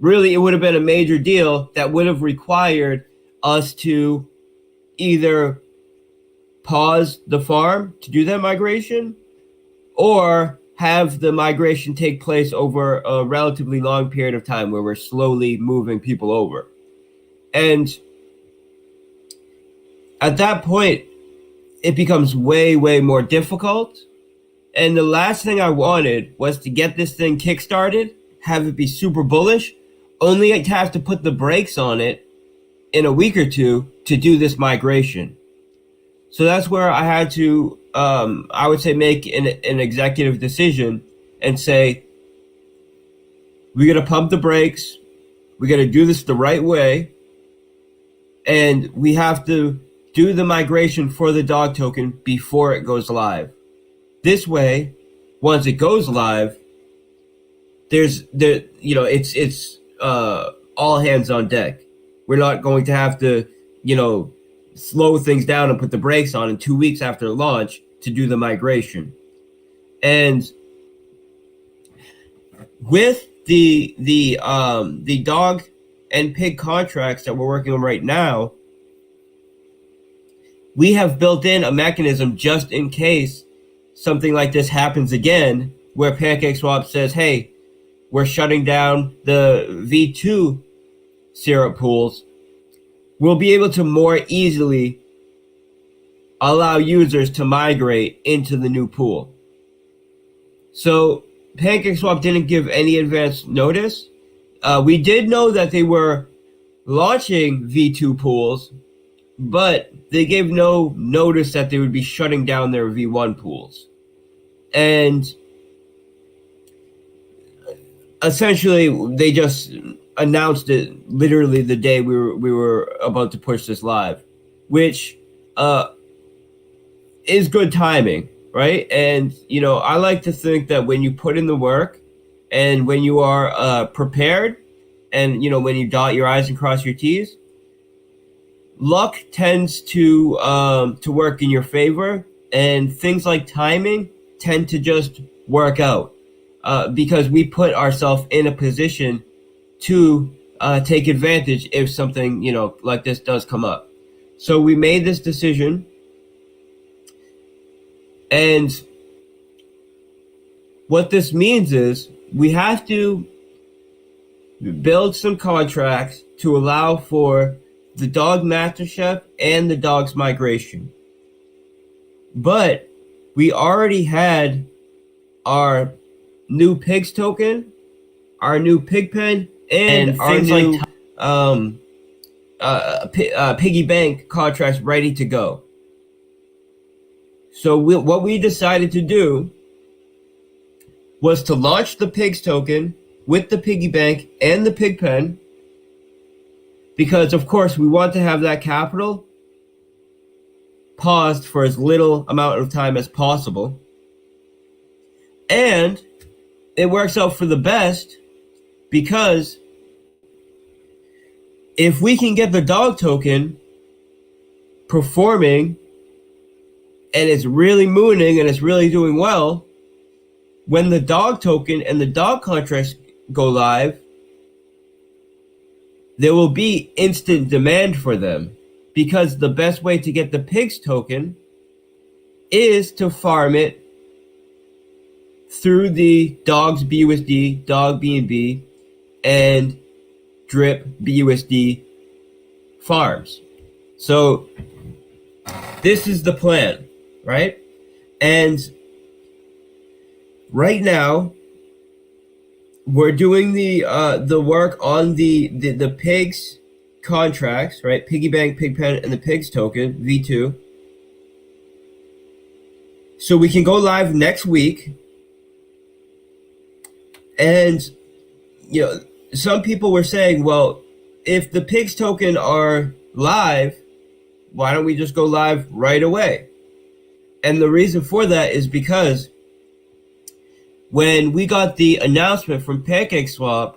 really, it would have been a major deal that would have required us to either pause the farm to do that migration or have the migration take place over a relatively long period of time where we're slowly moving people over. And at that point, it becomes way, way more difficult. And the last thing I wanted was to get this thing kickstarted, have it be super bullish, only to have to put the brakes on it in a week or two to do this migration. So that's where I had to, I would say, make an executive decision and say, we got to pump the brakes. We got to do this the right way. And we have to do the migration for the dog token before it goes live. This way, once it goes live, it's all hands on deck. We're not going to have to, slow things down and put the brakes on in 2 weeks after launch to do the migration. And with the dog and pig contracts that we're working on right now, we have built in a mechanism just in case something like this happens again, where PancakeSwap says, hey, we're shutting down the V2 syrup pools. We'll be able to more easily allow users to migrate into the new pool. So PancakeSwap didn't give any advance notice. We did know that they were launching V2 pools, but they gave no notice that they would be shutting down their V1 pools. And essentially, they just announced it literally the day we were about to push this live, which is good timing, right? And, I like to think that when you put in the work and when you are prepared and, when you dot your I's and cross your T's, luck tends to work in your favor, and things like timing tend to just work out because we put ourselves in a position to take advantage if something, like this does come up. So we made this decision, and what this means is we have to build some contracts to allow for the dog master chef and the dog's migration. But we already had our new pigs token, our new pig pen, and our new piggy bank contracts ready to go. So what we decided to do was to launch the pigs token with the piggy bank and the pig pen, because of course we want to have that capital paused for as little amount of time as possible. And it works out for the best because if we can get the dog token performing and it's really mooning and it's really doing well, when the dog token and the dog contracts go live, there will be instant demand for them, because the best way to get the pigs token is to farm it through the dogs BUSD, dog BNB, and drip BUSD farms. So this is the plan, right? And right now we're doing the work on the pigs contracts, right? Piggy bank, pig pen, and the pigs token V2. So we can go live next week. And some people were saying, well, if the pigs token are live, why don't we just go live right away? And the reason for that is because when we got the announcement from PancakeSwap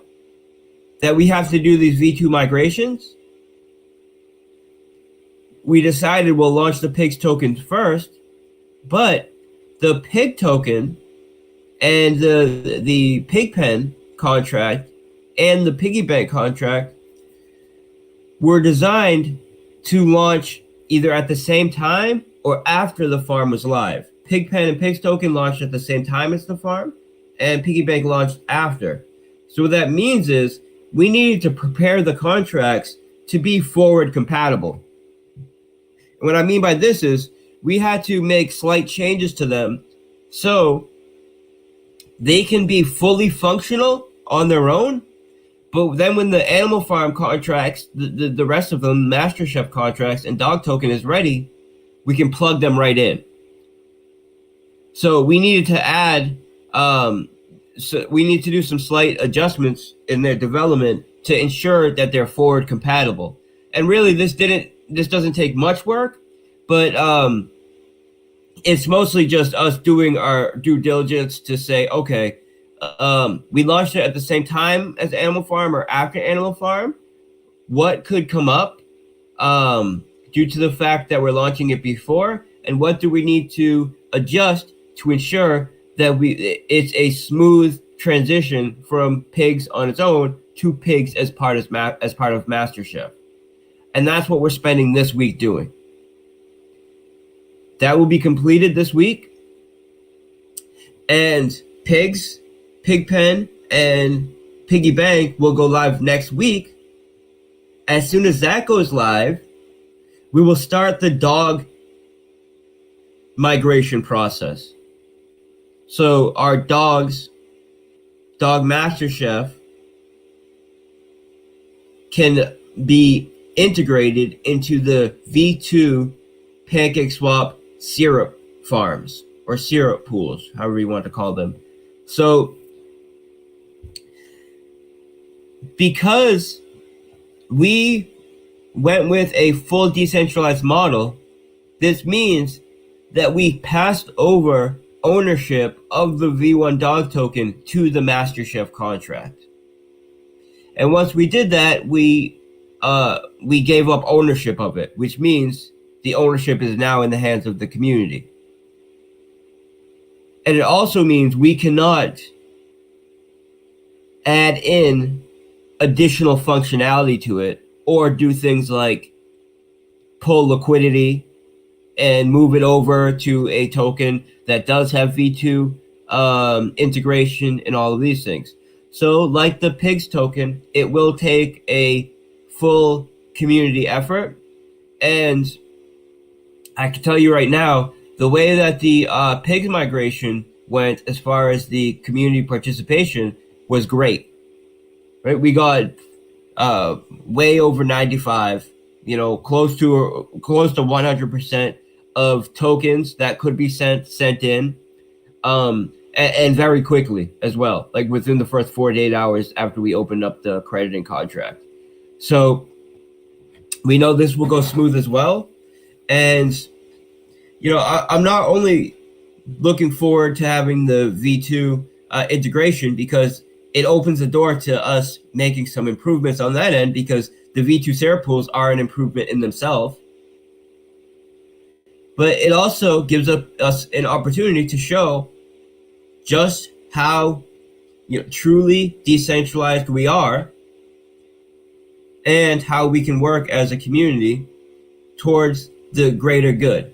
that we have to do these V2 migrations, we decided we'll launch the pigs token first, but the pig token and the pig pen contract and the piggy bank contract were designed to launch either at the same time or after the farm was live. Pigpen and Pigs Token launched at the same time as the farm, and Piggy Bank launched after. So what that means is we needed to prepare the contracts to be forward compatible. And what I mean by this is we had to make slight changes to them so they can be fully functional on their own. But then when the Animal Farm contracts, the rest of them, Master Chef contracts and Dog Token is ready, we can plug them right in. So we needed to add, so we need to do some slight adjustments in their development to ensure that they're forward compatible. And really, this doesn't take much work, but it's mostly just us doing our due diligence to say, okay, we launched it at the same time as Animal Farm or after Animal Farm. What could come up due to the fact that we're launching it before, and what do we need to adjust to ensure that it's a smooth transition from Pigs on its own to Pigs as part of MasterChef. And that's what we're spending this week doing. That will be completed this week. And Pigs, Pigpen, and Piggy Bank will go live next week. As soon as that goes live, we will start the dog migration process. So our Dog Master Chef can be integrated into the V2 PancakeSwap syrup farms or syrup pools, however you want to call them. So because we went with a full decentralized model, this means that we passed over ownership of the V1 dog token to the Master Chef contract. And once we did that, we gave up ownership of it, which means the ownership is now in the hands of the community. And it also means we cannot add in additional functionality to it or do things like pull liquidity and move it over to a token that does have V2 integration and all of these things. So like the Pigs token, it will take a full community effort. And I can tell you right now, the way that the Pigs migration went as far as the community participation was great. Right? We got way over 95, close to 100% of tokens that could be sent in, and very quickly as well, like within the first 48 hours after we opened up the crediting contract. So we know this will go smooth as well. And, I'm not only looking forward to having the V2 integration because it opens the door to us making some improvements on that end, because the V2 syrup pools are an improvement in themselves. But it also gives us an opportunity to show just how truly decentralized we are and how we can work as a community towards the greater good,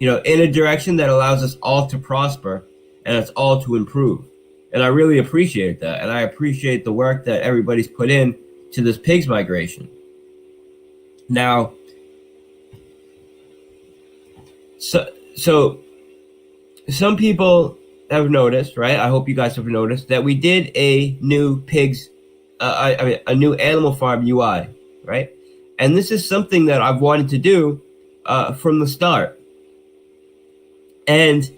in a direction that allows us all to prosper and us all to improve. And I really appreciate that. And I appreciate the work that everybody's put in to this Pigs migration. Now, so some people have noticed, right? I hope you guys have noticed that we did a new Pigs, a new Animal Farm UI, right? And this is something that I've wanted to do from the start. And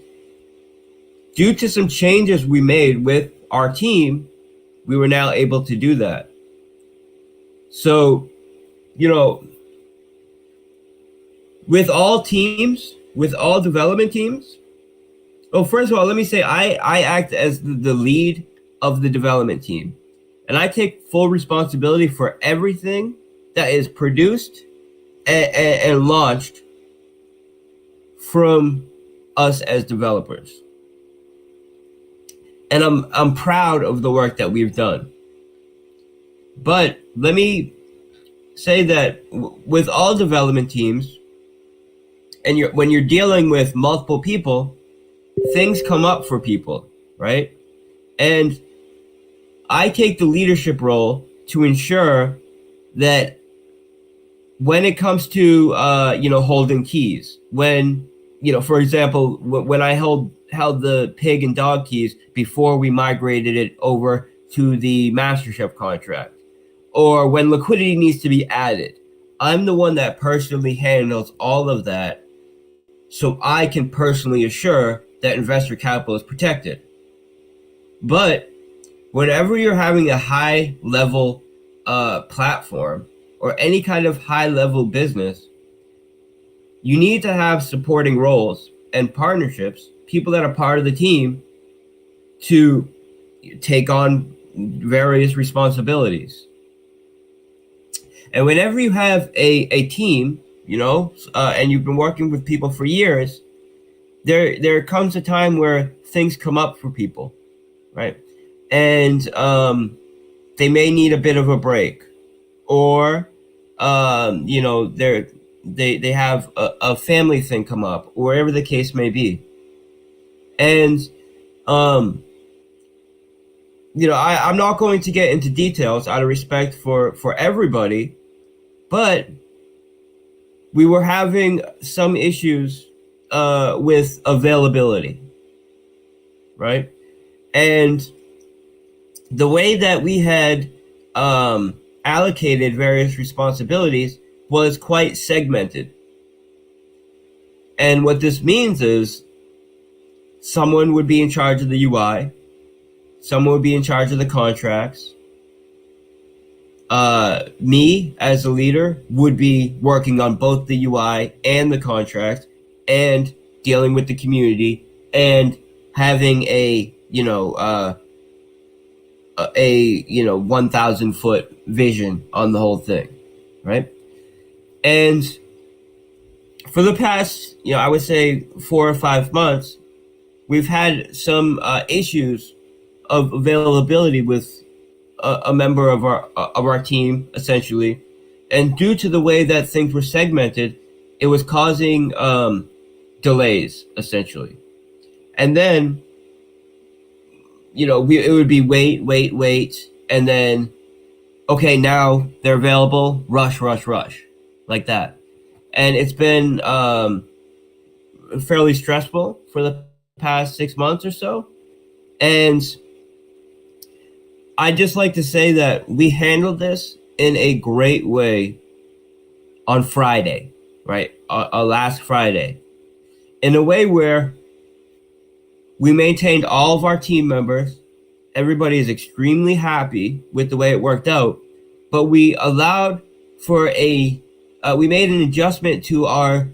due to some changes we made with our team, we were now able to do that. So, with all teams, with all development teams, well, first of all, let me say I act as the lead of the development team. And I take full responsibility for everything that is produced and launched from us as developers. And I'm proud of the work that we've done. But let me say that with all development teams, and when you're dealing with multiple people, things come up for people, right? And I take the leadership role to ensure that when it comes to holding keys, when for example, when I held the pig and dog keys before we migrated it over to the MasterChef contract, or when liquidity needs to be added, I'm the one that personally handles all of that, so I can personally assure that investor capital is protected. But whenever you're having a high level platform or any kind of high level business, you need to have supporting roles and partnerships, people that are part of the team to take on various responsibilities. And whenever you have a team, and you've been working with people for years, there comes a time where things come up for people, right? And they may need a bit of a break, or they have a family thing come up, or whatever the case may be. And I'm not going to get into details out of respect for everybody, but we were having some issues with availability, right? And the way that we had allocated various responsibilities was quite segmented. And what this means is someone would be in charge of the UI, someone would be in charge of the contracts. Me as a leader would be working on both the UI and the contract, and dealing with the community, and having a 1,000 foot vision on the whole thing, right? And for the past, I would say 4 or 5 months, we've had some issues of availability with a member of our team, essentially. And due to the way that things were segmented, it was causing delays, essentially. And then, it would be wait, and then, okay, now they're available, rush, like that. And it's been fairly stressful for the past 6 months or so. And I'd just like to say that we handled this in a great way on Friday, right? Last Friday, in a way where we maintained all of our team members. Everybody is extremely happy with the way it worked out, but we allowed for we made an adjustment to our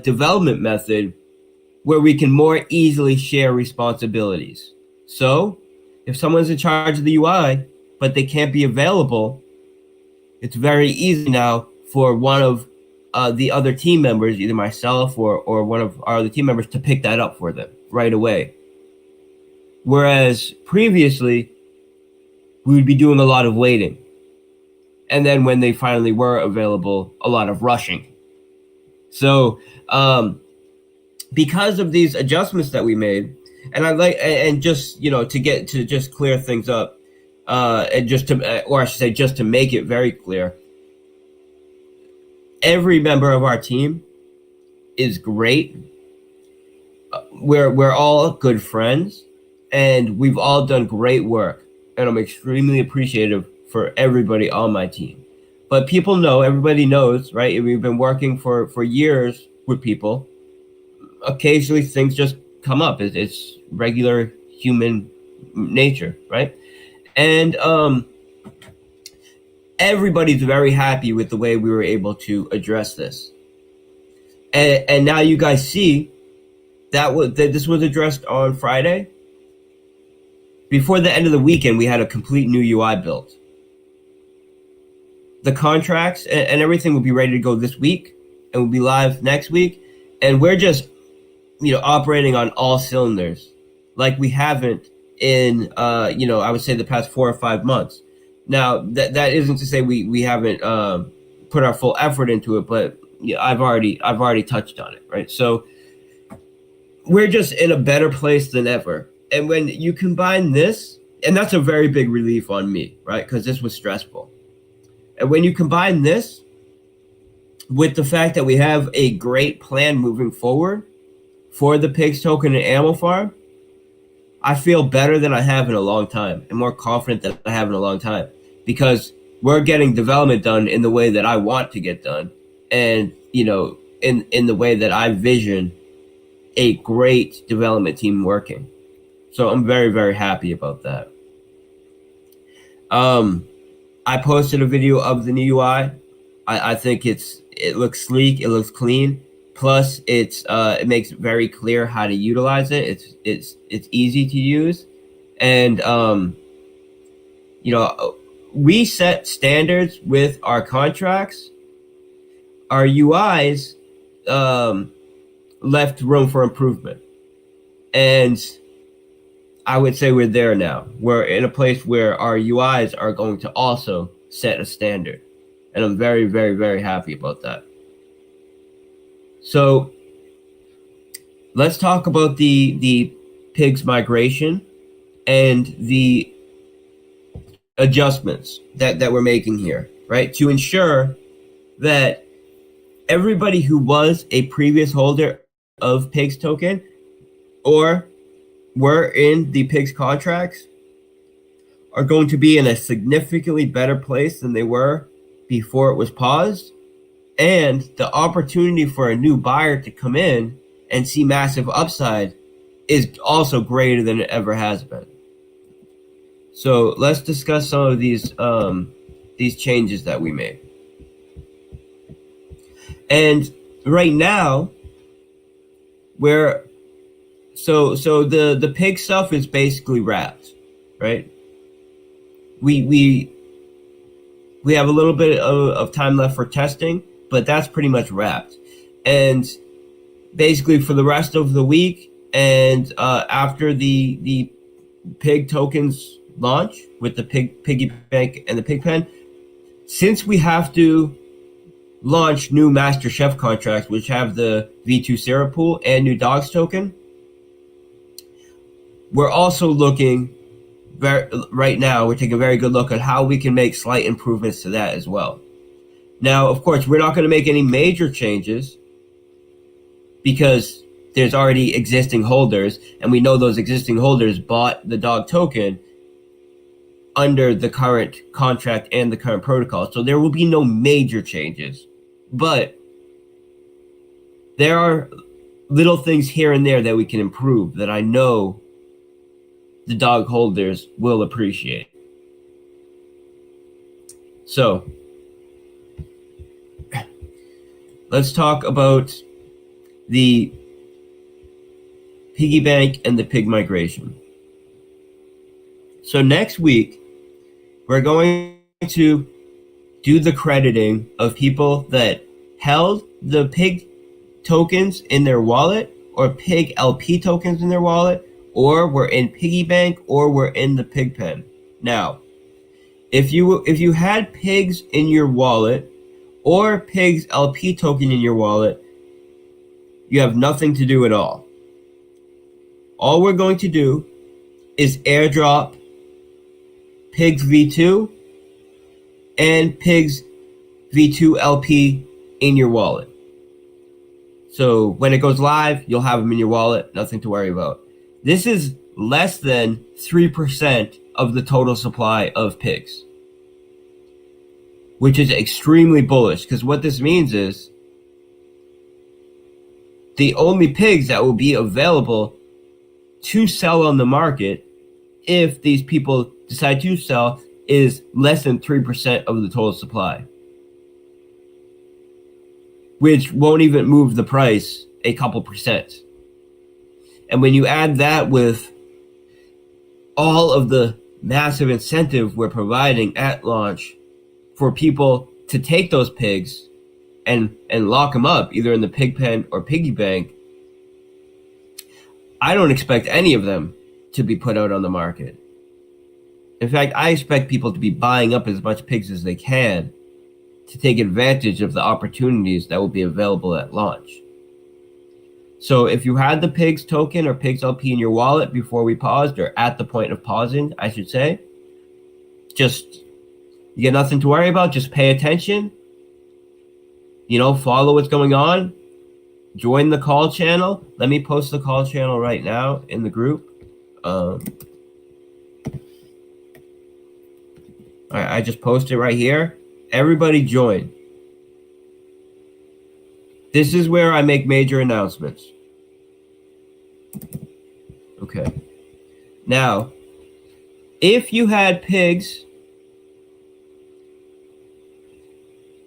development method where we can more easily share responsibilities. So if someone's in charge of the UI, but they can't be available, it's very easy now for one of the other team members, either myself or one of our other team members, to pick that up for them right away. Whereas previously, we would be doing a lot of waiting. And then when they finally were available, a lot of rushing. So because of these adjustments that we made, and I'd like, and just, to just clear things up, and just to make it very clear, every member of our team is great. We're all good friends, and we've all done great work, and I'm extremely appreciative for everybody on my team. But everybody knows, right? We've been working for years with people. Occasionally things just come up. It's regular human nature, right? And everybody's very happy with the way we were able to address this. And now you guys see that this was addressed on Friday. Before the end of the weekend, we had a complete new UI built. The contracts and everything will be ready to go this week, and will be live next week. And we're just, operating on all cylinders like we haven't in, I would say the past 4 or 5 months. Now that isn't to say we haven't put our full effort into it, but yeah, I've already touched on it, right? So we're just in a better place than ever. And when you combine this, and that's a very big relief on me, right? Because this was stressful. And when you combine this with the fact that we have a great plan moving forward for the pigs token and animal farm, I feel better than I have in a long time and more confident than I have in a long time, because we're getting development done in the way that I want to get done, and in the way that I vision a great development team working. So I'm very, very happy about that. I posted a video of the new UI. I think it looks sleek, it looks clean. Plus, it makes it very clear how to utilize it. It's easy to use, and we set standards with our contracts. Our UIs left room for improvement, and I would say we're there now. We're in a place where our UIs are going to also set a standard, and I'm very, very, very happy about that. So let's talk about the pigs migration and the adjustments that we're making here, right? To ensure that everybody who was a previous holder of pigs token or were in the pigs contracts are going to be in a significantly better place than they were before it was paused. And the opportunity for a new buyer to come in and see massive upside is also greater than it ever has been. So let's discuss some of these changes that we made. And right now, so the pig stuff is basically wrapped, right? We have a little bit of time left for testing, but that's pretty much wrapped. And basically for the rest of the week and after the pig tokens launch with the piggy bank and the pig pen, since we have to launch new master chef contracts which have the V2 syrup pool and new dogs token, we're also looking right now, we're taking a very good look at how we can make slight improvements to that as well. Now, of course, we're not going to make any major changes because there's already existing holders, and we know those existing holders bought the dog token under the current contract and the current protocol. So there will be no major changes. But there are little things here and there that we can improve that I know the dog holders will appreciate. So let's talk about the piggy bank and the pig migration. So next week, we're going to do the crediting of people that held the pig tokens in their wallet or pig LP tokens in their wallet, or were in piggy bank, or were in the pig pen. Now, if you had pigs in your wallet or pigs LP token in your wallet, you have nothing to do at all. All we're going to do is airdrop pigs V2 and pigs V2 LP in your wallet. So when it goes live, you'll have them in your wallet, nothing to worry about. This is less than 3% of the total supply of pigs, which is extremely bullish, because what this means is the only pigs that will be available to sell on the market, if these people decide to sell, is less than 3% of the total supply, which won't even move the price a couple percent. And when you add that with all of the massive incentive we're providing at launch for people to take those pigs and lock them up either in the pig pen or piggy bank, I don't expect any of them to be put out on the market. In fact, I expect people to be buying up as much pigs as they can to take advantage of the opportunities that will be available at launch. So if you had the pigs token or pigs LP in your wallet before we paused, or at the point of pausing, I should say, just, you get nothing to worry about. Just pay attention, follow what's going on, join the call channel. Let me post the call channel right now in the group. I just posted right here. Everybody join. This is where I make major announcements. Okay. Now, if you had pigs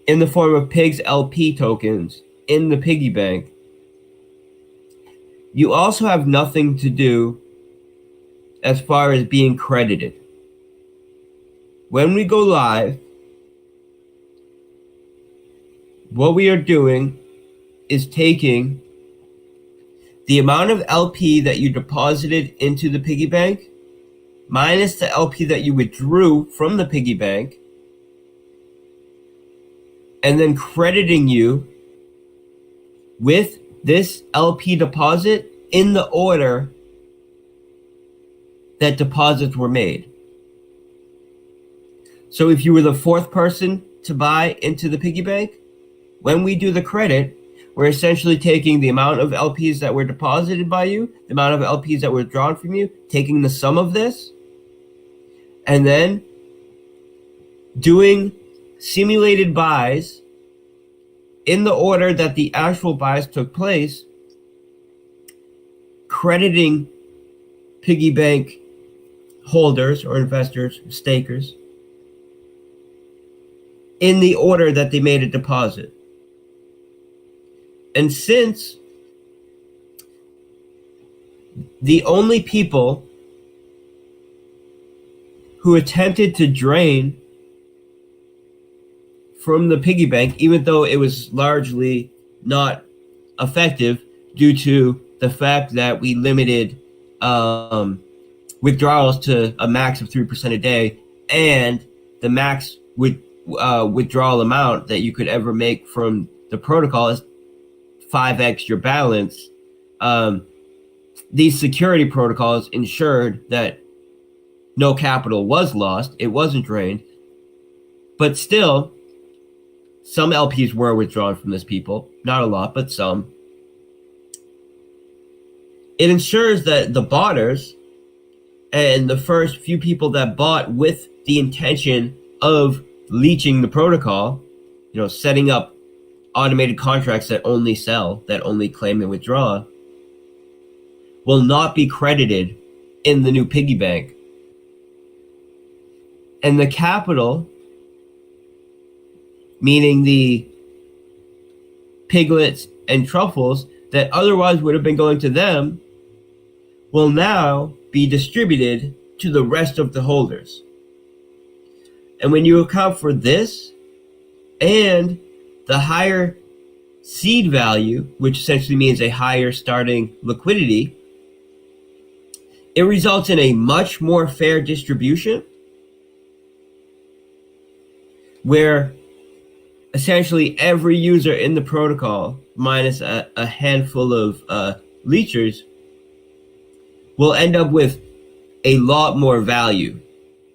in the form of pigs LP tokens in the piggy bank, you also have nothing to do as far as being credited. When we go live, what we are doing is taking the amount of LP that you deposited into the piggy bank minus the LP that you withdrew from the piggy bank, and then crediting you with this LP deposit in the order that deposits were made. So if you were the fourth person to buy into the piggy bank, when we do the credit, we're essentially taking the amount of LPs that were deposited by you, the amount of LPs that were drawn from you, taking the sum of this, and then doing simulated buys in the order that the actual buys took place, crediting piggy bank holders or investors, stakers, in the order that they made a deposit. And since the only people who attempted to drain from the piggy bank, even though it was largely not effective due to the fact that we limited withdrawals to a max of 3% a day, and the max withdrawal amount that you could ever make from the protocol is 5x your balance. These security protocols ensured that no capital was lost. It wasn't drained. But still, some LPs were withdrawn from this people. Not a lot, but some. It ensures that the botters and the first few people that bought with the intention of leeching the protocol, setting up automated contracts that only sell, that only claim and withdraw, will not be credited in the new piggy bank. And the capital, meaning the piglets and truffles that otherwise would have been going to them, will now be distributed to the rest of the holders. And when you account for this and the higher seed value, which essentially means a higher starting liquidity, it results in a much more fair distribution where essentially every user in the protocol, minus a handful of leechers, will end up with a lot more value,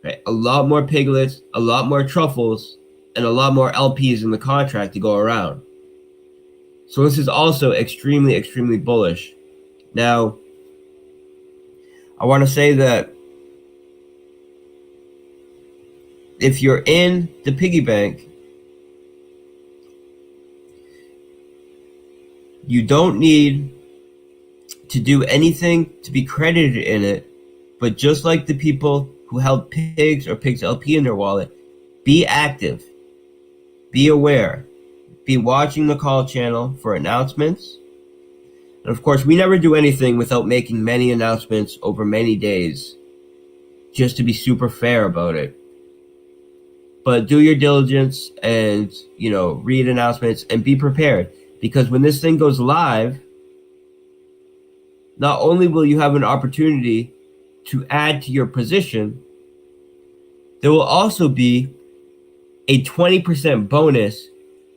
right? A lot more piglets, a lot more truffles, and a lot more LPs in the contract to go around. So this is also extremely, extremely bullish. Now, I want to say that if you're in the piggy bank, you don't need to do anything to be credited in it, but just like the people who held pigs or pigs LP in their wallet, be active, be aware, be watching the call channel for announcements. And of course, we never do anything without making many announcements over many days, just to be super fair about it. But do your diligence and, read announcements and be prepared, because when this thing goes live, not only will you have an opportunity to add to your position, there will also be a 20% bonus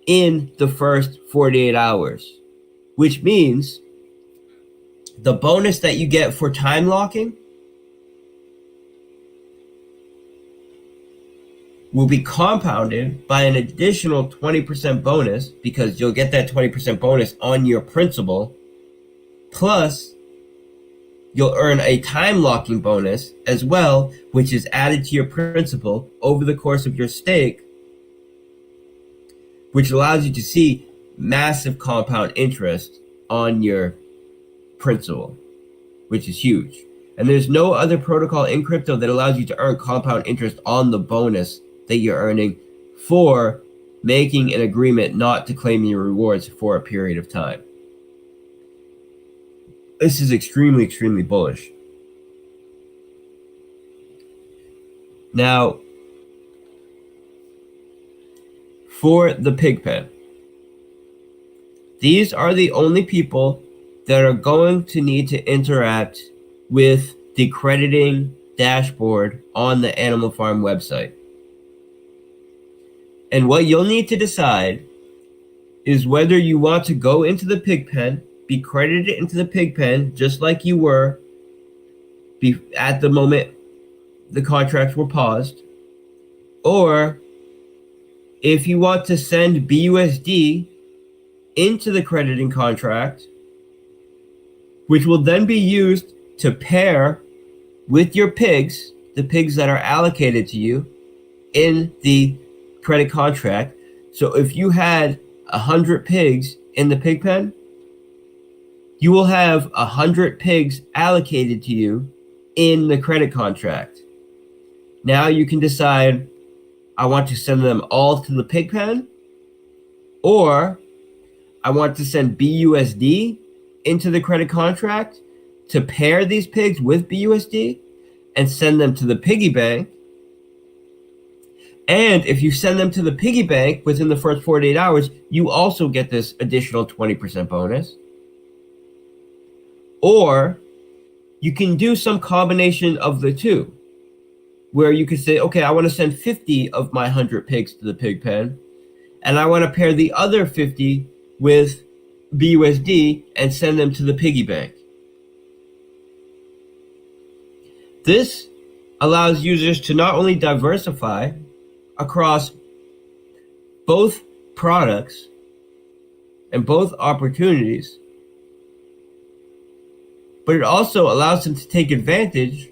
in the first 48 hours, which means the bonus that you get for time locking will be compounded by an additional 20% bonus, because you'll get that 20% bonus on your principal, plus you'll earn a time locking bonus as well, which is added to your principal over the course of your stake, which allows you to see massive compound interest on your principal, which is huge. And there's no other protocol in crypto that allows you to earn compound interest on the bonus that you're earning for making an agreement not to claim your rewards for a period of time. This is extremely, extremely bullish. Now, for the Pigpen, these are the only people that are going to need to interact with the crediting dashboard on the Animal Farm website. And what you'll need to decide is whether you want to go into the Pigpen, be credited into the Pigpen just like you were at the moment the contracts were paused, or if you want to send BUSD into the crediting contract, which will then be used to pair with your pigs, the pigs that are allocated to you in the credit contract. So if you had 100 pigs in the Pigpen, you will have 100 pigs allocated to you in the credit contract. Now you can decide, I want to send them all to the Pigpen, or I want to send BUSD into the credit contract to pair these pigs with BUSD and send them to the piggy bank. And if you send them to the piggy bank within the first 48 hours, you also get this additional 20% bonus. Or you can do some combination of the two, where you could say, okay, I want to send 50 of my 100 pigs to the Pigpen, and I want to pair the other 50 with BUSD and send them to the piggy bank. This allows users to not only diversify across both products and both opportunities, but it also allows them to take advantage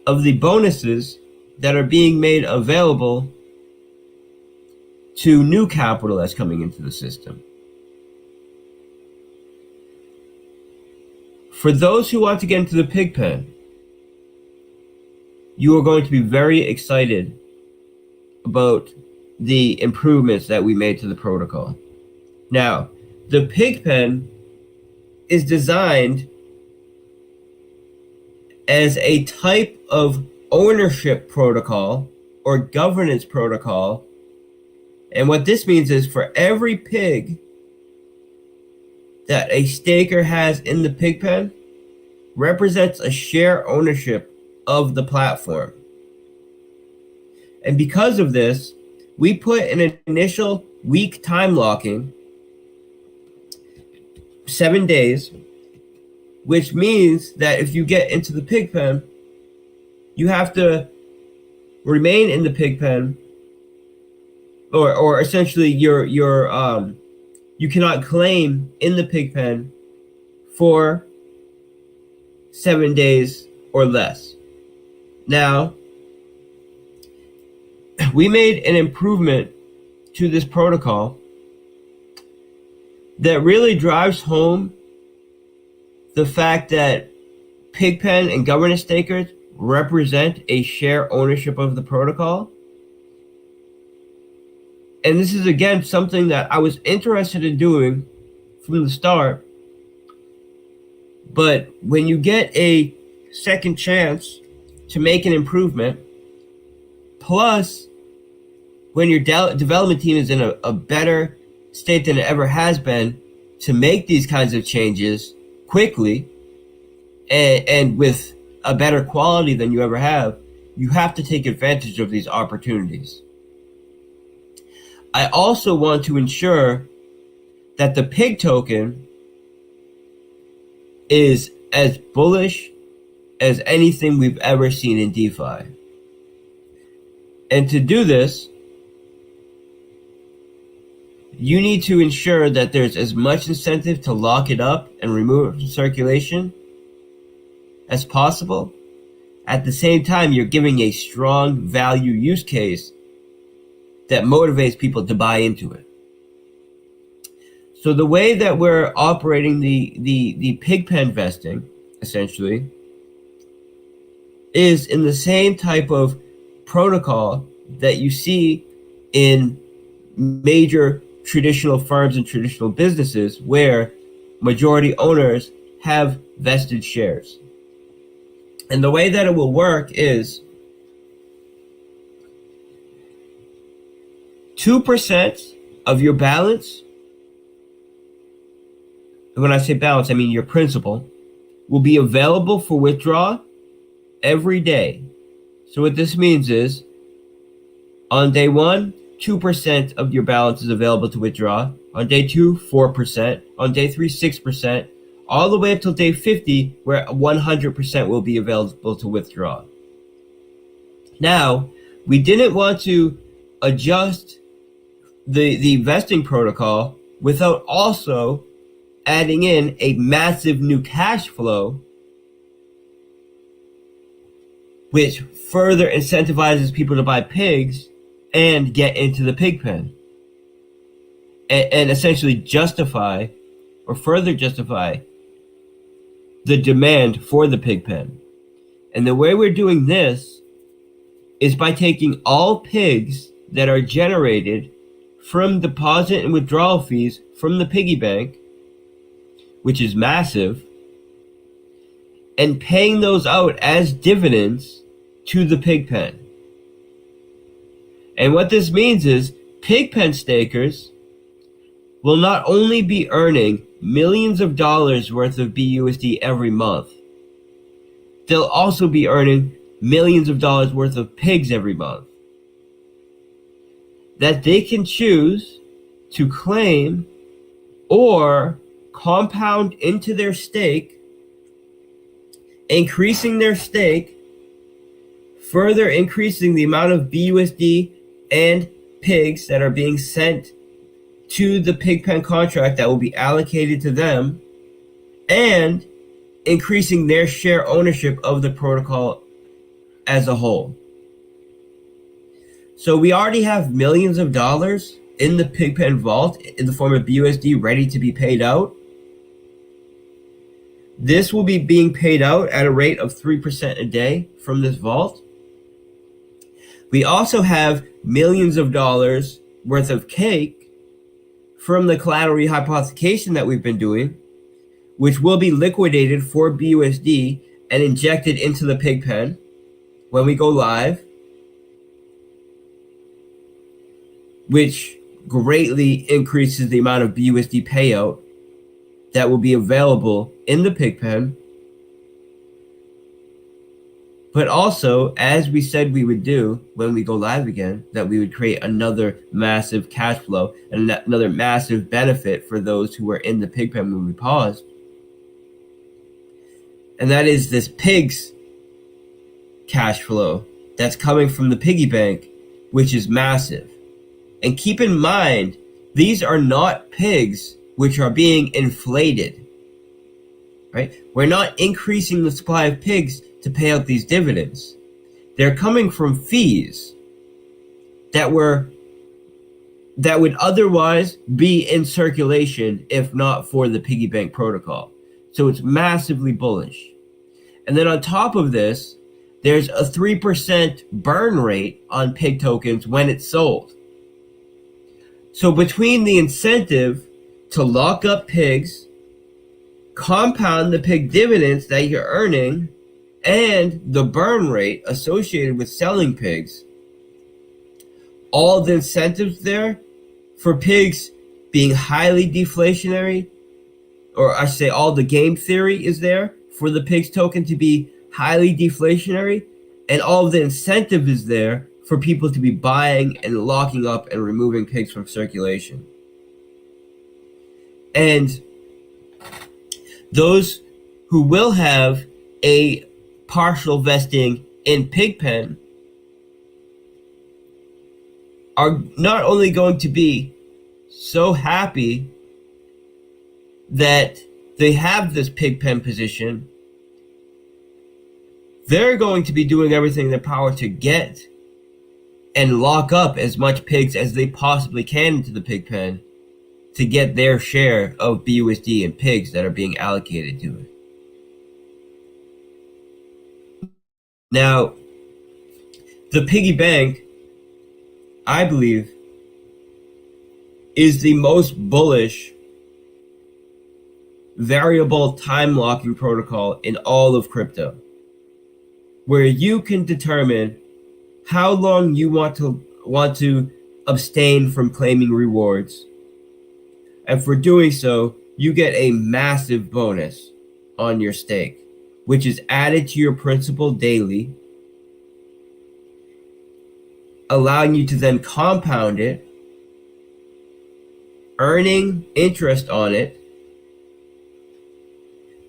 of the bonuses that are being made available to new capital that's coming into the system. For those who want to get into the Pigpen, you are going to be very excited about the improvements that we made to the protocol. Now, the Pigpen is designed as a type of ownership protocol or governance protocol. And what this means is for every pig that a staker has in the Pigpen represents a share ownership of the platform. And because of this, we put an initial week time locking, 7 days, which means that if you get into the Pigpen, you have to remain in the Pigpen, or essentially you cannot claim in the Pigpen for 7 days or less. Now, we made an improvement to this protocol that really drives home the fact that Pigpen and governance stakers represent a share ownership of the protocol. And this is, again, something that I was interested in doing from the start. But when you get a second chance to make an improvement, plus when your development team is in a better state than it ever has been to make these kinds of changes quickly and with a better quality than you ever have, you have to take advantage of these opportunities. I also want to ensure that the pig token is as bullish as anything we've ever seen in DeFi. And to do this, you need to ensure that there's as much incentive to lock it up and remove it from circulation as possible. At the same time, you're giving a strong value use case that motivates people to buy into it. So the way that we're operating the pig pen vesting, essentially, is in the same type of protocol that you see in major traditional firms and traditional businesses where majority owners have vested shares. And the way that it will work is 2% of your balance, and when I say balance, I mean your principal, will be available for withdrawal every day. So what this means is, on day 1, 2% of your balance is available to withdraw. On day 2, 4%. On day 3, 6%. All the way until day 50, where 100% will be available to withdraw. Now, we didn't want to adjust the vesting protocol without also adding in a massive new cash flow, which further incentivizes people to buy pigs and get into the pig pen, and essentially justify or further justify the demand for the pig pen. And the way we're doing this is by taking all pigs that are generated from deposit and withdrawal fees from the piggy bank, which is massive, and paying those out as dividends to the pig pen. And what this means is pig pen stakers will not only be earning millions of dollars worth of BUSD every month, they'll also be earning millions of dollars worth of pigs every month that they can choose to claim or compound into their stake, increasing their stake, further increasing the amount of BUSD and pigs that are being sent to the pig pen contract that will be allocated to them, and increasing their share ownership of the protocol as a whole. So we already have millions of dollars in the pig pen vault in the form of BUSD ready to be paid out. This will be being paid out at a rate of 3% a day from this vault. We also have millions of dollars worth of cake from the collateral rehypothecation that we've been doing, which will be liquidated for BUSD and injected into the pig pen when we go live, which greatly increases the amount of BUSD payout that will be available in the pig pen. But also, as we said we would do when we go live again, that we would create another massive cash flow and another massive benefit for those who were in the pig pen when we paused. And that is this pig's cash flow that's coming from the piggy bank, which is massive. And keep in mind, these are not pigs which are being inflated, right? We're not increasing the supply of pigs to pay out these dividends. They're coming from fees that would otherwise be in circulation if not for the piggy bank protocol. So it's massively bullish. And then on top of this, there's a 3% burn rate on pig tokens when it's sold. So between the incentive to lock up pigs, compound the pig dividends that you're earning, and the burn rate associated with selling pigs, all the incentives there for pigs being highly deflationary, or I should say all the game theory is there for the pigs token to be highly deflationary, and all of the incentive is there for people to be buying and locking up and removing pigs from circulation. And those who will have a partial vesting in Pigpen are not only going to be so happy that they have this Pigpen position, they're going to be doing everything in their power to get and lock up as much pigs as they possibly can into the Pigpen to get their share of BUSD and pigs that are being allocated to it. Now, the piggy bank, I believe, is the most bullish variable time locking protocol in all of crypto, where you can determine how long you want to abstain from claiming rewards. And for doing so, you get a massive bonus on your stake, which is added to your principal daily, allowing you to then compound it, earning interest on it.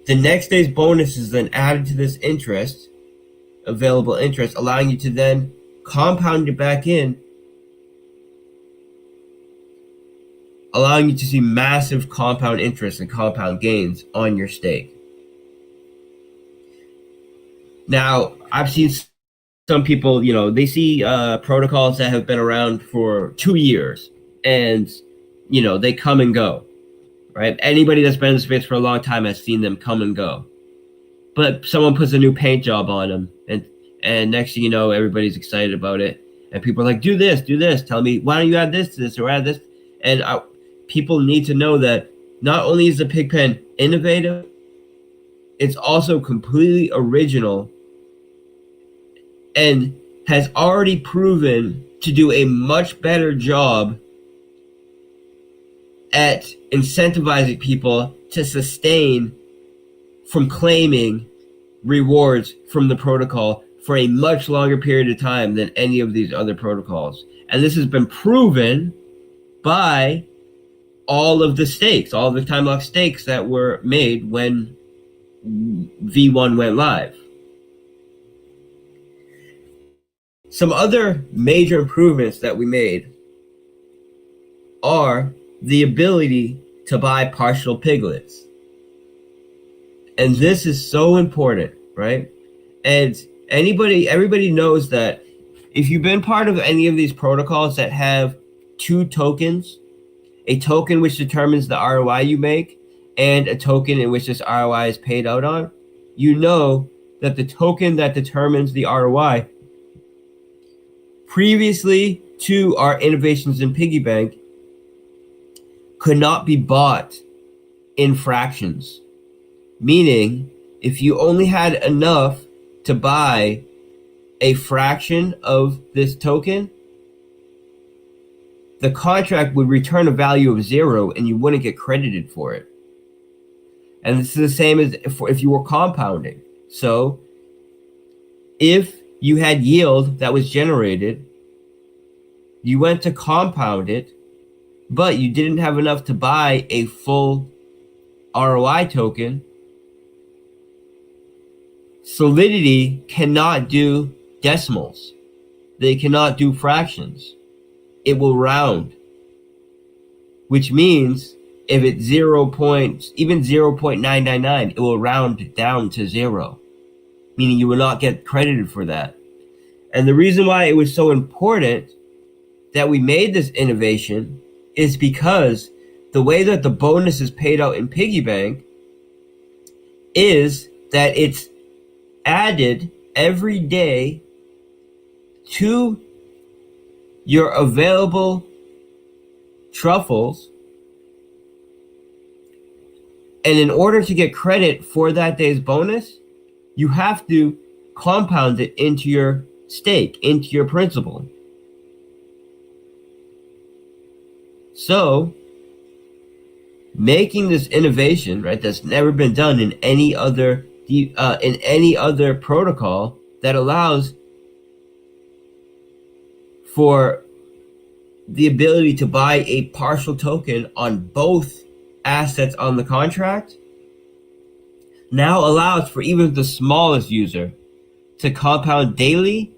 The next day's bonus is then added to this interest, available interest, allowing you to then compound it back in, allowing you to see massive compound interest and compound gains on your stake. Now, I've seen some people, they see protocols that have been around for 2 years, and, they come and go, right? Anybody that's been in the space for a long time has seen them come and go. But someone puts a new paint job on them, and next thing you know, everybody's excited about it. And people are like, do this, tell me, why don't you add this to this or add this? And people need to know that not only is the Pigpen innovative, it's also completely original and has already proven to do a much better job at incentivizing people to sustain from claiming rewards from the protocol for a much longer period of time than any of these other protocols. And this has been proven by all of the stakes, all of the time lock stakes that were made when V1 went live. Some other major improvements that we made are the ability to buy partial piglets. And this is so important, right? And everybody knows that if you've been part of any of these protocols that have two tokens, a token which determines the ROI you make and a token in which this ROI is paid out on, you know that the token that determines the ROI previously to our innovations in piggy bank could not be bought in fractions. Meaning, if you only had enough to buy a fraction of this token, the contract would return a value of 0 and you wouldn't get credited for it. And this is the same as if you were compounding. So if you had yield that was generated, you went to compound it, but you didn't have enough to buy a full ROI token, Solidity cannot do decimals. They cannot do fractions. It will round, which means if it's even 0.999, it will round down to 0, meaning you will not get credited for that. And the reason why it was so important that we made this innovation is because the way that the bonus is paid out in piggy bank is that it's added every day to your available truffles, and in order to get credit for that day's bonus, you have to compound it into your stake, into your principal. So making this innovation, right, that's never been done in any other in any other protocol that allows for the ability to buy a partial token on both assets on the contract, now allows for even the smallest user to compound daily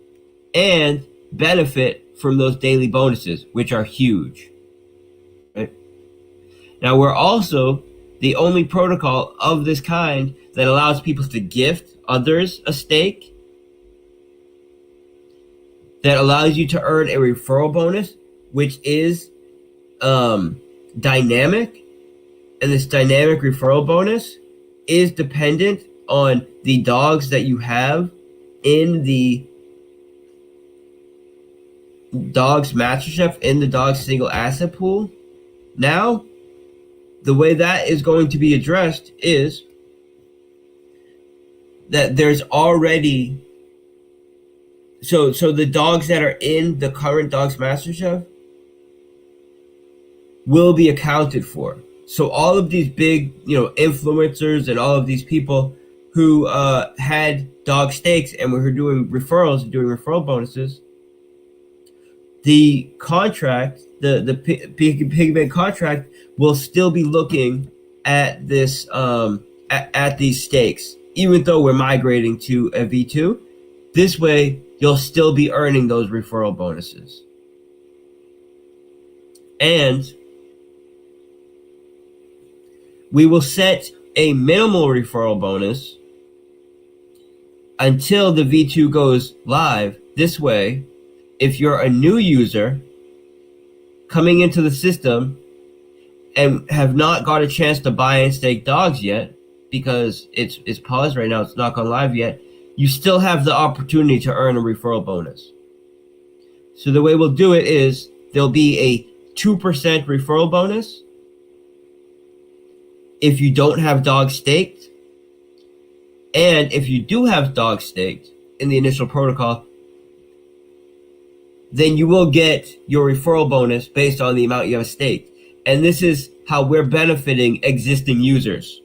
and benefit from those daily bonuses, which are huge. Right? Now, we're also the only protocol of this kind that allows people to gift others a stake, that allows you to earn a referral bonus, which is dynamic. And this dynamic referral bonus is dependent on the dogs that you have in the dogs mastership, in the dogs single asset pool. Now, the way that is going to be addressed is that there's already so the dogs that are in the current dogs mastership will be accounted for. So all of these big, influencers and all of these people who had dog stakes and were doing referrals and doing referral bonuses, the contract, the piggy bank contract, will still be looking at this at these stakes, even though we're migrating to a V2. This way, you'll still be earning those referral bonuses. And we will set a minimal referral bonus until the V2 goes live. This way, if you're a new user coming into the system and have not got a chance to buy and stake dogs yet, because it's paused right now, it's not gone live yet, you still have the opportunity to earn a referral bonus. So the way we'll do it is there'll be a 2% referral bonus if you don't have dogs staked. And if you do have dogs staked in the initial protocol, then you will get your referral bonus based on the amount you have staked. And this is how we're benefiting existing users.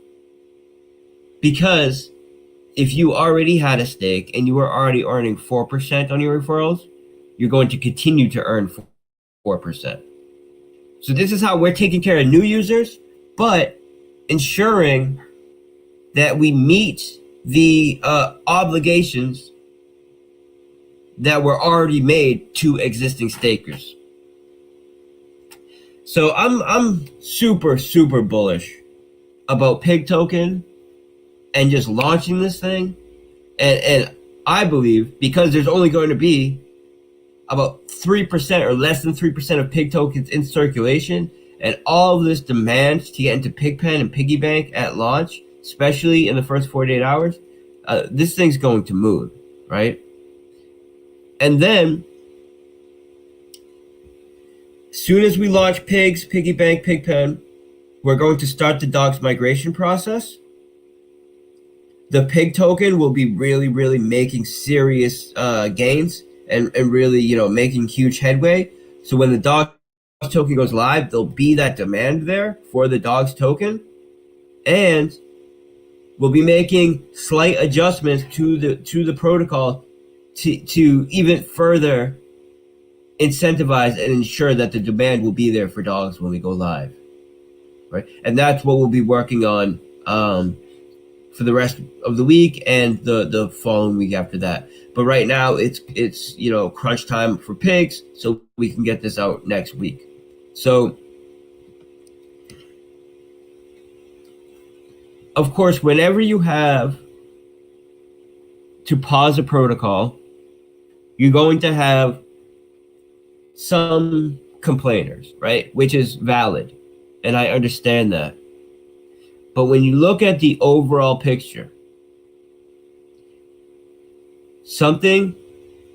Because if you already had a stake and you were already earning 4% on your referrals, you're going to continue to earn 4%. So this is how we're taking care of new users, but ensuring that we meet the obligations that were already made to existing stakers. So I'm super, super bullish about Pig Token and just launching this thing. And I believe, because there's only going to be about 3% or less than 3% of Pig Tokens in circulation, and all of this demand to get into Pigpen and Piggy Bank at launch, especially in the first 48 hours, this thing's going to move, right? And then, as soon as we launch Pigs, Piggy Bank, Pigpen, we're going to start the dogs migration process. The Pig token will be really, really making serious gains and really, making huge headway. So when the dogs token goes live, there'll be that demand there for the dogs token. And we'll be making slight adjustments to the protocol to even further incentivize and ensure that the demand will be there for dogs when we go live, right? And that's what we'll be working on for the rest of the week and the following week after that. But right now it's crunch time for pigs, so we can get this out next week. So of course, whenever you have to pause a protocol, you're going to have some complainers, right? Which is valid. And I understand that. But when you look at the overall picture, something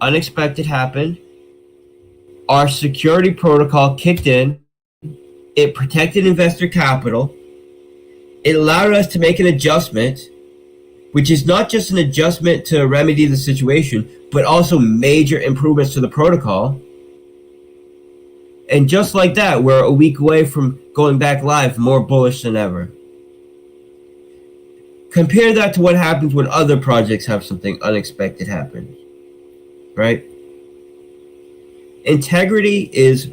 unexpected happened. Our security protocol kicked in. It protected investor capital. It allowed us to make an adjustment, which is not just an adjustment to remedy the situation, but also major improvements to the protocol. And just like that, we're a week away from going back live, more bullish than ever. Compare that to what happens when other projects have something unexpected happen, right? Integrity is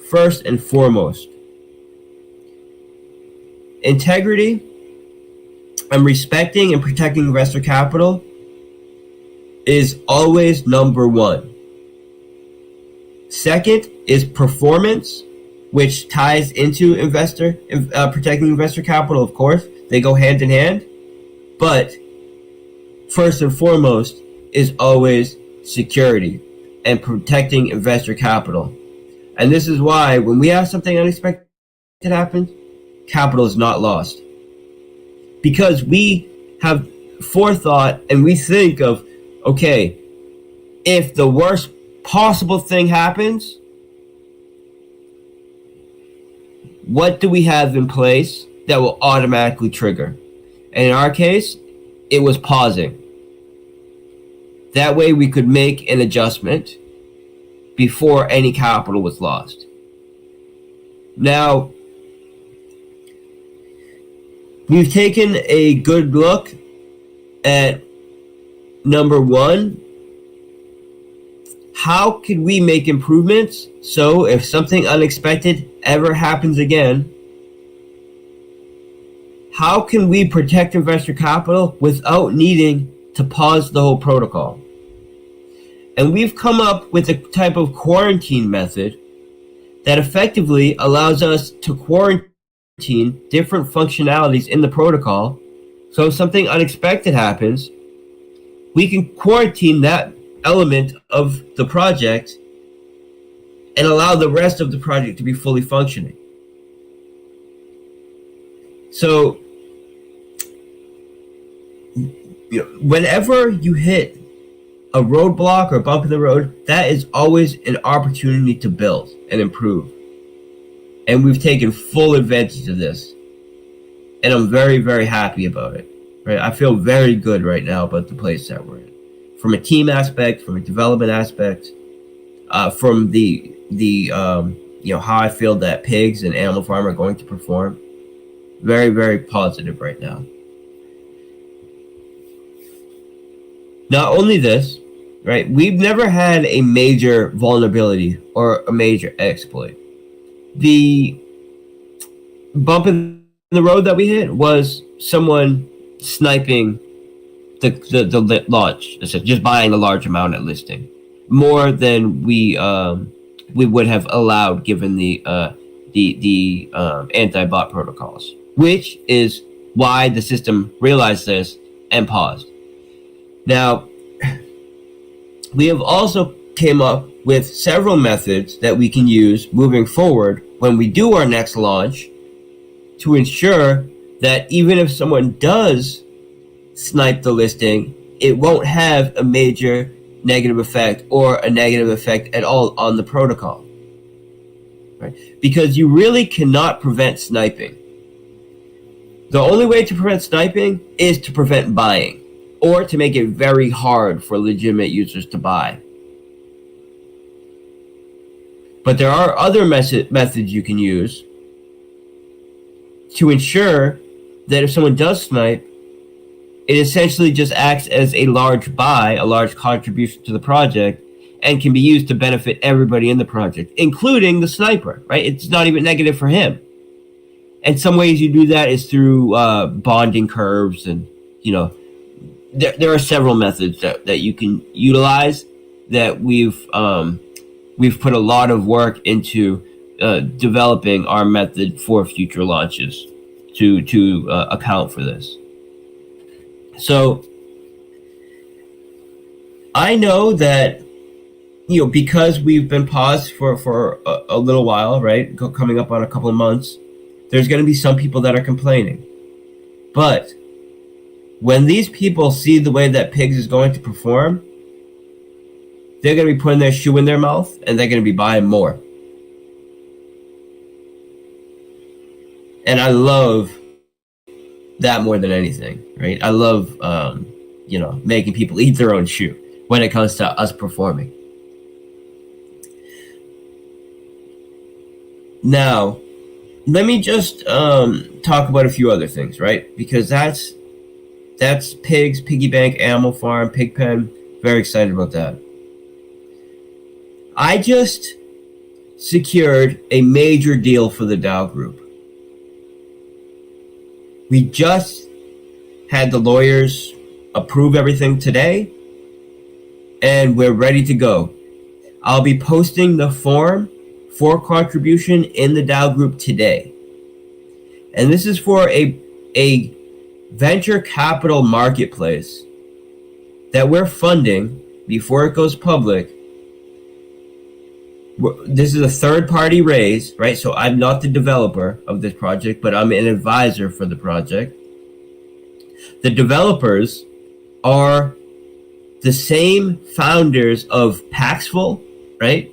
first and foremost. Integrity and respecting and protecting investor capital is always number one. Second is performance, which ties into protecting investor capital, of course. They go hand in hand. But first and foremost is always security and protecting investor capital. And this is why when we have something unexpected happen, capital is not lost. Because we have forethought and we think of, okay, if the worst possible thing happens, what do we have in place that will automatically trigger? And in our case, it was pausing. That way we could make an adjustment before any capital was lost. Now, we've taken a good look at number one. How could we make improvements so if something unexpected ever happens again, how can we protect investor capital without needing to pause the whole protocol? And we've come up with a type of quarantine method that effectively allows us to quarantine different functionalities in the protocol. So if something unexpected happens, we can quarantine that element of the project and allow the rest of the project to be fully functioning. So, whenever you hit a roadblock or bump in the road, that is always an opportunity to build and improve. And we've taken full advantage of this. And I'm very, very happy about it. Right? I feel very good right now about the place that we're in. From a team aspect, from a development aspect, from the how I feel that pigs and Animal Farm are going to perform. Very, very positive right now. Not only this, right? We've never had a major vulnerability or a major exploit. The bump in the road that we hit was someone sniping the launch, just buying a large amount at listing, more than we would have allowed given the anti-bot protocols, which is why the system realized this and paused. Now, we have also came up with several methods that we can use moving forward when we do our next launch to ensure that even if someone does snipe the listing, it won't have a major negative effect or a negative effect at all on the protocol. Right? Because you really cannot prevent sniping. The only way to prevent sniping is to prevent buying, or to make it very hard for legitimate users to buy. But there are other methods you can use to ensure that if someone does snipe, it essentially just acts as a large buy, a large contribution to the project, and can be used to benefit everybody in the project, including the sniper, right? It's not even negative for him. And some ways you do that is through bonding curves, and there are several methods that you can utilize that we've put a lot of work into developing our method for future launches to account for this. So I know that because we've been paused for a little while, right, coming up on a couple of months, there's going to be some people that are complaining. But when these people see the way that pigs is going to perform, they're going to be putting their shoe in their mouth and they're going to be buying more. And I love that more than anything, right? I love, making people eat their own shoe when it comes to us performing. Now, let me just talk about a few other things, right? Because that's That's pigs, piggy bank, animal farm, pig pen. Very excited about that. I just secured a major deal for the Dow Group. We just had the lawyers approve everything today, and we're ready to go. I'll be posting the form for contribution in the Dow Group today. And this is for a venture capital marketplace that we're funding before it goes public. This is a third-party raise, right? So I'm not the developer of this project, but I'm an advisor for the project. The developers are the same founders of Paxful, right?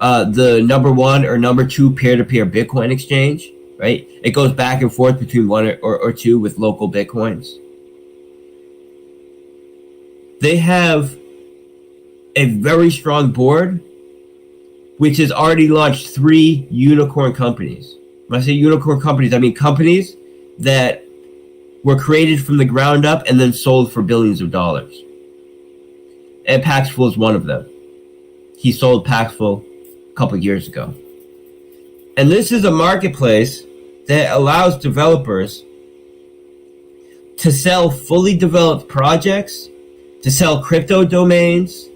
The number 1 or number 2 peer-to-peer Bitcoin exchange, right? It goes back and forth between 1 or 2 with local Bitcoins. They have a very strong board, which has already launched 3 unicorn companies. When I say unicorn companies, I mean companies that were created from the ground up and then sold for billions of dollars. And Paxful is one of them. He sold Paxful a couple of years ago. And this is a marketplace that allows developers to sell fully developed projects, to sell crypto domains,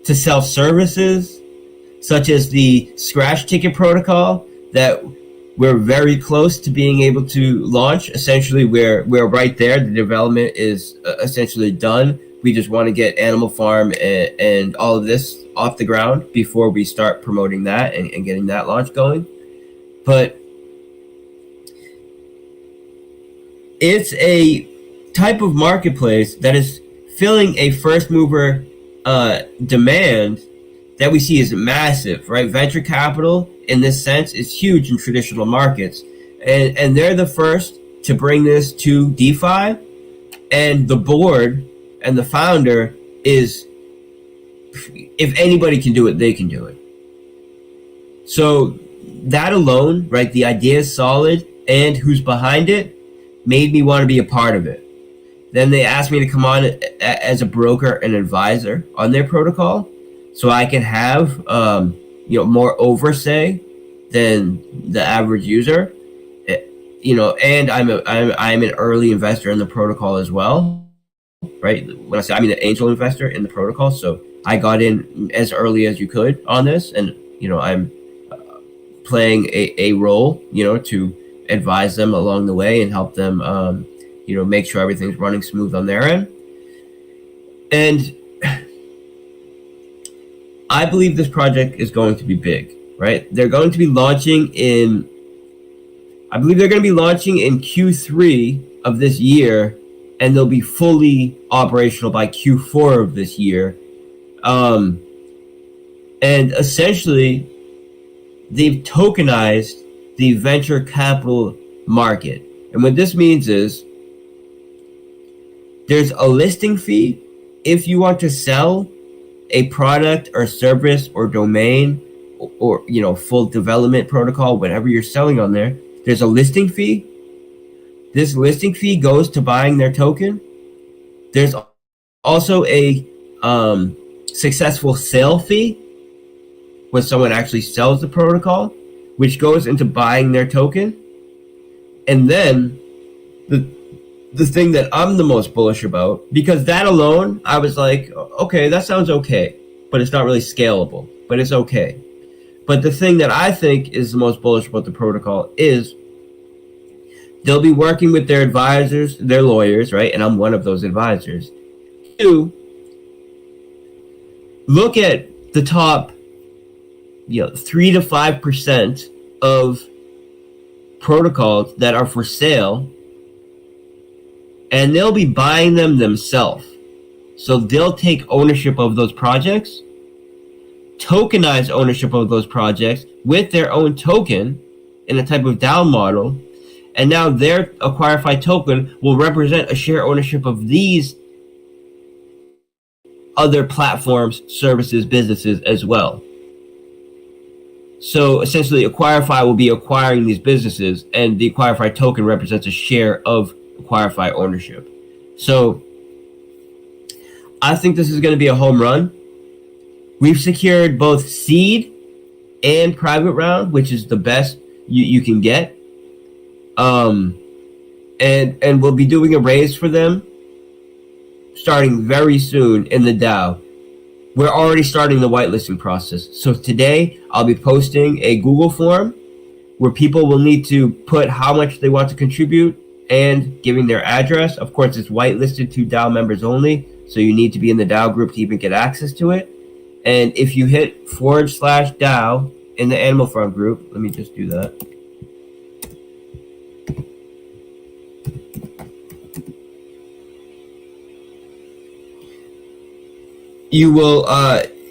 to sell services, such as the Scratch Ticket protocol that we're very close to being able to launch. Essentially, we're right there. The development is essentially done. We just want to get Animal Farm and all of this off the ground before we start promoting that and getting that launch going. But it's a type of marketplace that is filling a first mover demand that we see is massive, right? Venture capital in this sense is huge in traditional markets. And they're the first to bring this to DeFi. And the board and the founder is, if anybody can do it, they can do it. So that alone, right, the idea is solid and who's behind it made me want to be a part of it. Then they asked me to come on as a broker and advisor on their protocol, so I can have more oversight than the average user. And I'm an early investor in the protocol as well, right? When I say I'm an angel investor in the protocol, so I got in as early as you could on this, and I'm playing a role, to advise them along the way and help them, make sure everything's running smooth on their end. And I believe this project is going to be big, right? They're going to be launching in Q3 of this year, and they'll be fully operational by Q4 of this year. And essentially, they've tokenized the venture capital market. And what this means is there's a listing fee if you want to sell a product or service or domain or full development protocol, whatever you're selling on there. There's a listing fee. This listing fee goes to buying their token. There's also a successful sale fee when someone actually sells the protocol, which goes into buying their token. And then the thing that I'm the most bullish about, because that alone, I was like, okay, that sounds okay, but it's not really scalable, but it's okay. But the thing that I think is the most bullish about the protocol is they'll be working with their advisors, their lawyers, right? And I'm one of those advisors, to look at the top 3 to 5% of protocols that are for sale, and they'll be buying them themselves. So they'll take ownership of those projects, tokenize ownership of those projects with their own token in a type of DAO model, and now their Acquirify token will represent a share ownership of these other platforms, services, businesses as well. So essentially, Acquirify will be acquiring these businesses, and the Acquirify token represents a share of Acquirify ownership. So I think this is going to be a home run. We've secured both seed and private round, which is the best you can get. And we'll be doing a raise for them starting very soon in the DAO. We're already starting the whitelisting process. So today I'll be posting a Google form where people will need to put how much they want to contribute and giving their address. Of course, it's whitelisted to DAO members only, so you need to be in the DAO group to even get access to it. And if you hit /DAO in the Animal Farm group, let me just do that. You will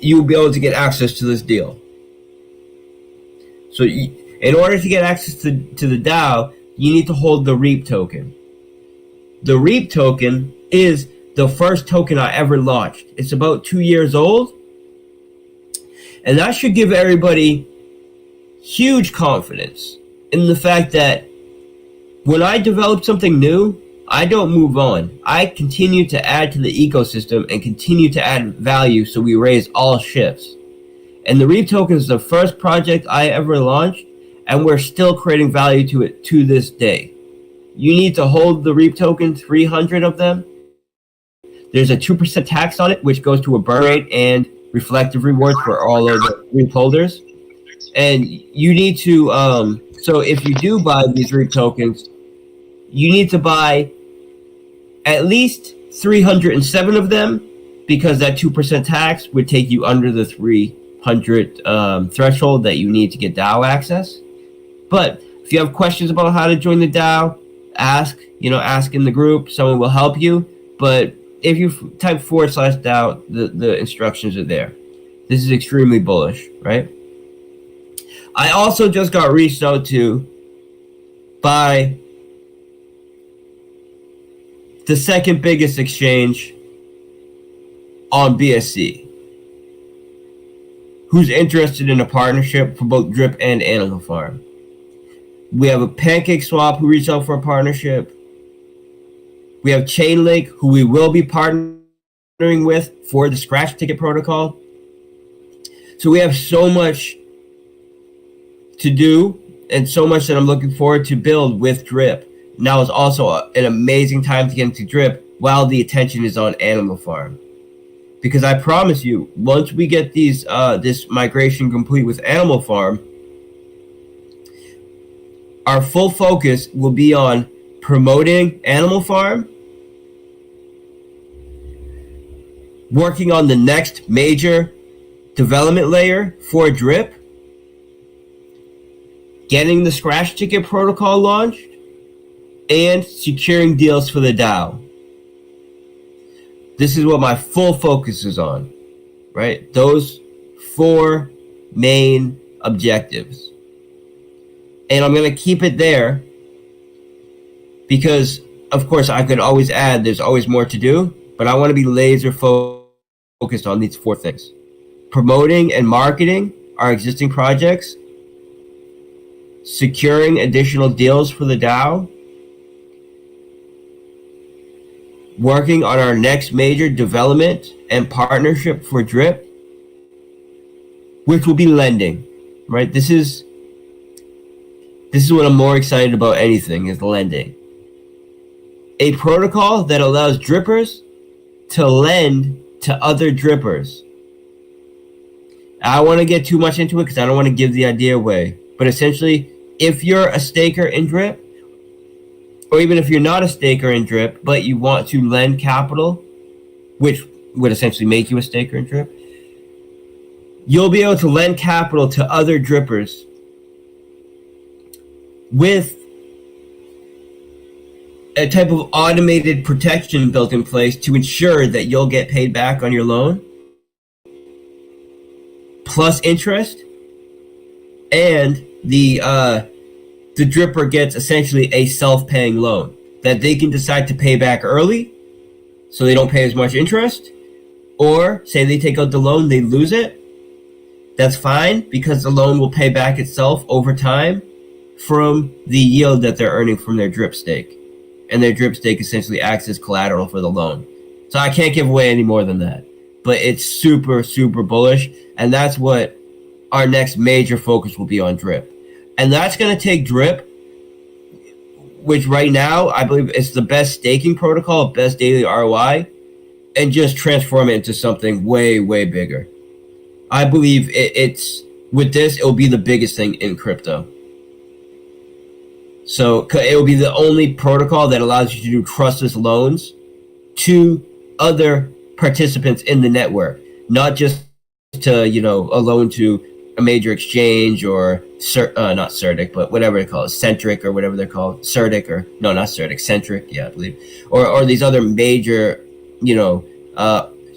be able to get access to this deal. So in order to get access to the DAO, you need to hold the REAP token. The REAP token is the first token I ever launched. It's about 2 years old. And that should give everybody huge confidence in the fact that when I develop something new, I don't move on. I continue to add to the ecosystem and continue to add value so we raise all ships. And the REAP token is the first project I ever launched, and we're still creating value to it to this day. You need to hold the REAP token, 300 of them. There's a 2% tax on it, which goes to a burn rate and reflective rewards for all of the REAP holders. And you need to, so if you do buy these REAP tokens, you need to buy at least 307 of them, because that 2% tax would take you under the 300 threshold that you need to get DAO access. But if you have questions about how to join the DAO, ask in the group. Someone will help you. But if you type /DAO, the instructions are there. This is extremely bullish, right? I also just got reached out to by the second biggest exchange on BSC, who's interested in a partnership for both Drip and Animal Farm. We have a Pancake Swap who reached out for a partnership. We have Chainlink, who we will be partnering with for the Scratch Ticket protocol. So we have so much to do and so much that I'm looking forward to build with Drip. Now is also an amazing time to get into Drip while the attention is on Animal Farm. Because I promise you, once we get these this migration complete with Animal Farm, our full focus will be on promoting Animal Farm, working on the next major development layer for Drip, getting the Scratch Ticket protocol launched, and securing deals for the DAO. This is what my full focus is on, right? Those 4 main objectives. And I'm going to keep it there because, of course, I could always add, there's always more to do, but I want to be laser focused on these 4 things. Promoting and marketing our existing projects, securing additional deals for the DAO, working on our next major development and partnership for Drip, which will be lending, right? This is what I'm more excited about anything, is lending. A protocol that allows drippers to lend to other drippers. I don't want to get too much into it because I don't want to give the idea away. But essentially, if you're a staker in Drip, or even if you're not a staker in Drip, but you want to lend capital, which would essentially make you a staker in Drip, you'll be able to lend capital to other drippers with a type of automated protection built in place to ensure that you'll get paid back on your loan, plus interest, and the dripper gets essentially a self-paying loan that they can decide to pay back early so they don't pay as much interest, or say they take out the loan, they lose it. That's fine because the loan will pay back itself over time from the yield that they're earning from their drip stake. And their drip stake essentially acts as collateral for the loan. So I can't give away any more than that. But it's super, super bullish. And that's what our next major focus will be on Drip. And that's going to take Drip, which right now I believe is the best staking protocol, best daily ROI, and just transform it into something way, way bigger. I believe it's with this, it will be the biggest thing in crypto. So it will be the only protocol that allows you to do trustless loans to other participants in the network, not just to, a loan to a major exchange or not CerDIC, but whatever they call it, Centric or whatever they're called, CerDIC or no, not CerDIC, Centric, yeah, I believe, or these other major,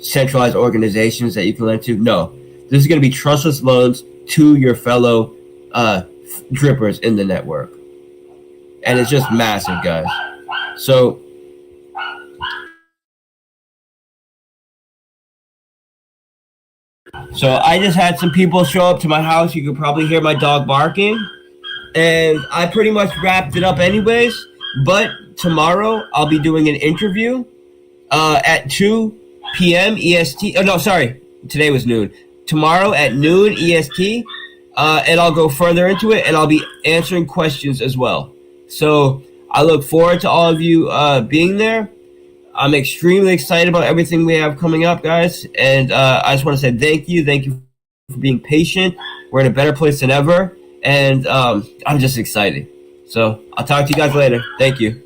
centralized organizations that you can lend to. No, this is going to be trustless loans to your fellow drippers in the network, and it's just massive, guys. So I just had some people show up to my house. You could probably hear my dog barking. And I pretty much wrapped it up anyways. But tomorrow I'll be doing an interview at 2 p.m. EST. Oh, no, sorry. Today was noon. Tomorrow at noon EST. And I'll go further into it. And I'll be answering questions as well. So I look forward to all of you being there. I'm extremely excited about everything we have coming up, guys. And I just want to say thank you. Thank you for being patient. We're in a better place than ever. And I'm just excited. So I'll talk to you guys later. Thank you.